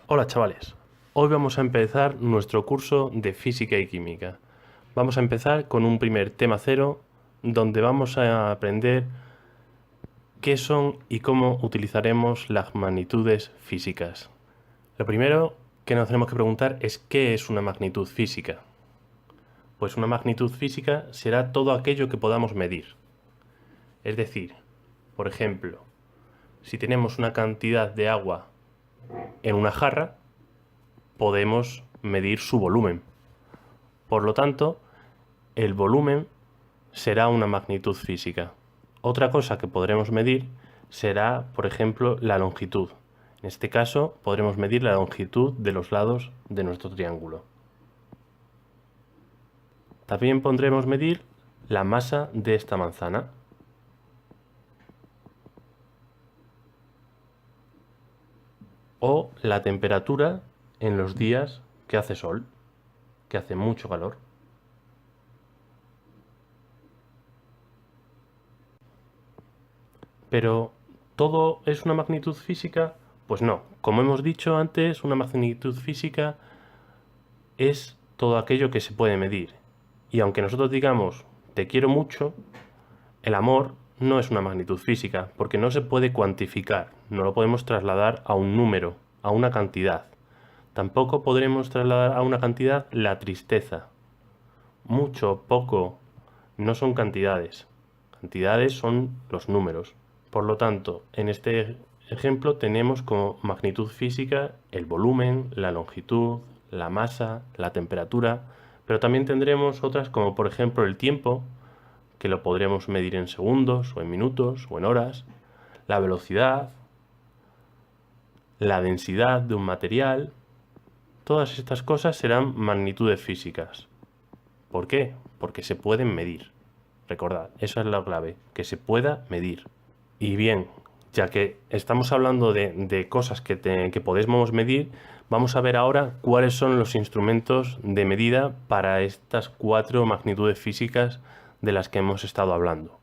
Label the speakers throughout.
Speaker 1: Hola chavales, hoy vamos a empezar nuestro curso de Física y Química. Vamos a empezar con un primer tema cero donde vamos a aprender qué son y cómo utilizaremos las magnitudes físicas. Lo primero que nos tenemos que preguntar es ¿qué es una magnitud física? Pues una magnitud física será todo aquello que podamos medir. Es decir, por ejemplo, si tenemos una cantidad de agua en una jarra, podemos medir su volumen. Por lo tanto, el volumen será una magnitud física. Otra cosa que podremos medir será, por ejemplo, la longitud. En este caso, podremos medir la longitud de los lados de nuestro triángulo. También podremos medir la masa de esta manzana. O la temperatura en los días que hace sol, que hace mucho calor. Pero, ¿todo es una magnitud física? Pues no. Como hemos dicho antes, una magnitud física es todo aquello que se puede medir. Y aunque nosotros digamos te quiero mucho, el amor no es una magnitud física, porque no se puede cuantificar, no lo podemos trasladar a un número, a una cantidad. Tampoco podremos trasladar a una cantidad la tristeza. Mucho, poco, no son cantidades. Cantidades son los números. Por lo tanto, en este ejemplo tenemos como magnitud física el volumen, la longitud, la masa, la temperatura, pero también tendremos otras como por ejemplo el tiempo, que lo podremos medir en segundos o en minutos o en horas, la velocidad, la densidad de un material. Todas estas cosas serán magnitudes físicas. ¿Por qué? Porque se pueden medir. Recordad, esa es la clave, que se pueda medir. Y bien, ya que estamos hablando de cosas que podemos medir, vamos a ver ahora cuáles son los instrumentos de medida para estas 4 magnitudes físicas de las que hemos estado hablando.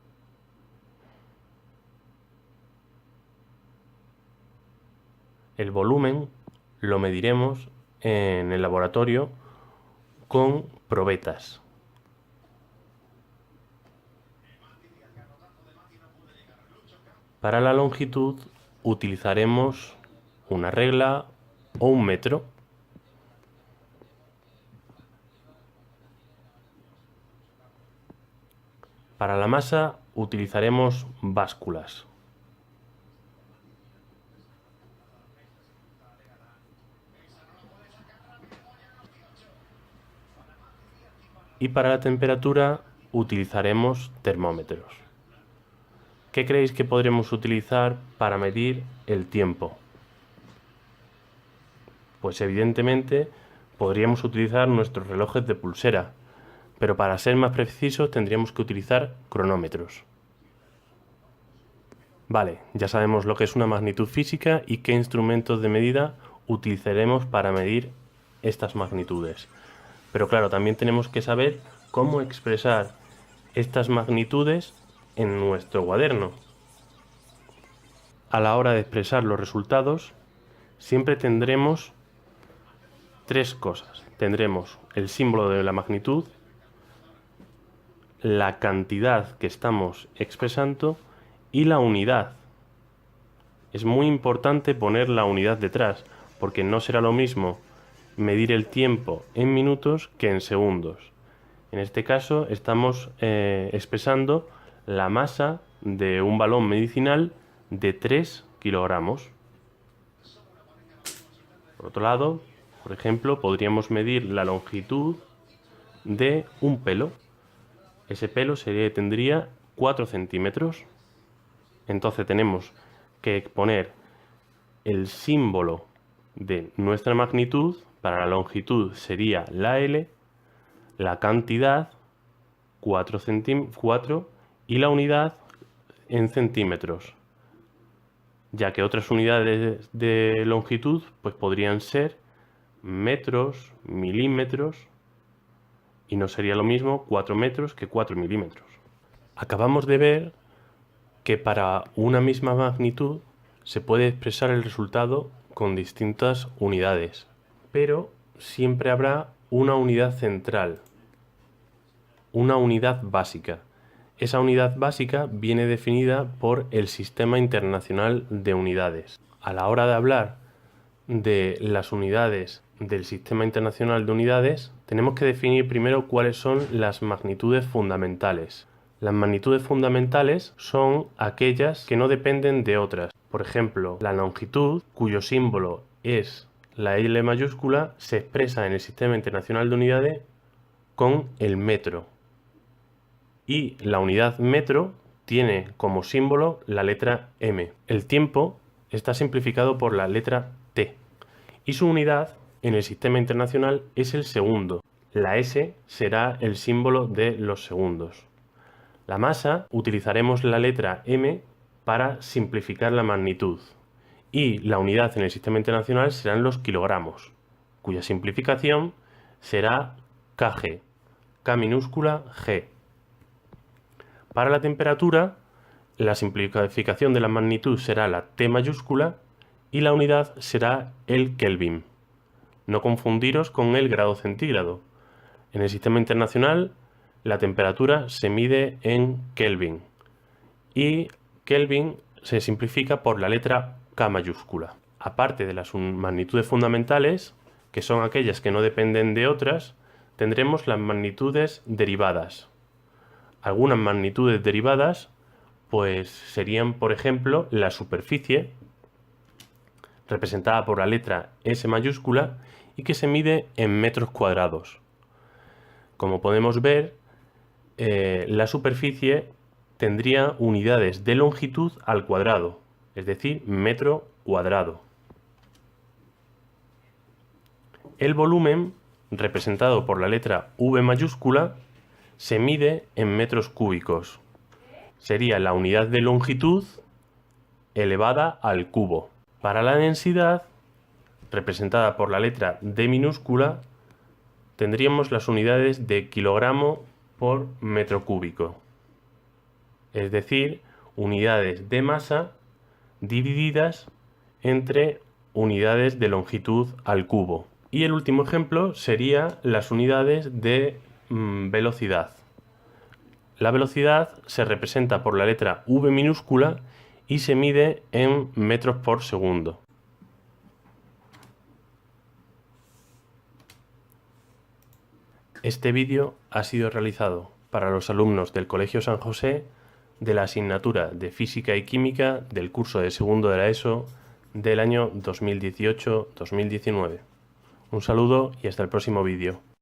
Speaker 1: El volumen lo mediremos en el laboratorio con probetas. Para la longitud utilizaremos una regla o un metro. Para la masa utilizaremos básculas. Y para la temperatura utilizaremos termómetros. ¿Qué creéis que podremos utilizar para medir el tiempo? Pues evidentemente podríamos utilizar nuestros relojes de pulsera, pero para ser más precisos tendríamos que utilizar cronómetros. Vale, ya sabemos lo que es una magnitud física y qué instrumentos de medida utilizaremos para medir estas magnitudes. Pero claro, también tenemos que saber cómo expresar estas magnitudes en nuestro cuaderno. A la hora de expresar los resultados, siempre tendremos 3 cosas. Tendremos el símbolo de la magnitud, la cantidad que estamos expresando y la unidad. Es muy importante poner la unidad detrás, porque no será lo mismo medir el tiempo en minutos que en segundos. En este caso estamos expresando la masa de un balón medicinal de 3 kilogramos. Por otro lado, por ejemplo, podríamos medir la longitud de un pelo. Ese pelo tendría 4 centímetros. Entonces tenemos que poner el símbolo de nuestra magnitud. Para la longitud sería la L, la cantidad 4 y la unidad en centímetros, ya que otras unidades de longitud pues podrían ser metros, milímetros, y no sería lo mismo 4 metros que 4 milímetros. Acabamos de ver que para una misma magnitud se puede expresar el resultado con distintas unidades, pero siempre habrá una unidad central, una unidad básica. Esa unidad básica viene definida por el Sistema Internacional de Unidades. A la hora de hablar de las unidades del Sistema Internacional de Unidades, tenemos que definir primero cuáles son las magnitudes fundamentales. Las magnitudes fundamentales son aquellas que no dependen de otras. Por ejemplo, la longitud, cuyo símbolo es la L mayúscula, se expresa en el Sistema Internacional de Unidades con el metro. Y la unidad metro tiene como símbolo la letra M. El tiempo está simplificado por la letra T. Y su unidad en el Sistema Internacional es el segundo. La S será el símbolo de los segundos. La masa, utilizaremos la letra M para simplificar la magnitud. Y la unidad en el Sistema Internacional serán los kilogramos, cuya simplificación será kg, K minúscula G. Para la temperatura, la simplificación de la magnitud será la T mayúscula y la unidad será el Kelvin. No confundiros con el grado centígrado. En el Sistema Internacional, la temperatura se mide en Kelvin y Kelvin se simplifica por la letra K mayúscula. Aparte de las magnitudes fundamentales, que son aquellas que no dependen de otras, tendremos las magnitudes derivadas. Algunas magnitudes derivadas pues serían, por ejemplo, la superficie, representada por la letra S mayúscula, y que se mide en metros cuadrados. Como podemos ver, la superficie tendría unidades de longitud al cuadrado, es decir, metro cuadrado. El volumen, representado por la letra V mayúscula, se mide en metros cúbicos. Sería la unidad de longitud elevada al cubo. Para la densidad, representada por la letra D minúscula, tendríamos las unidades de kilogramo por metro cúbico. Es decir, unidades de masa divididas entre unidades de longitud al cubo. Y el último ejemplo sería las unidades de velocidad. La velocidad se representa por la letra V minúscula y se mide en metros por segundo. Este vídeo ha sido realizado para los alumnos del Colegio San José de la asignatura de Física y Química del curso de segundo de la ESO del año 2018-2019. Un saludo y hasta el próximo vídeo.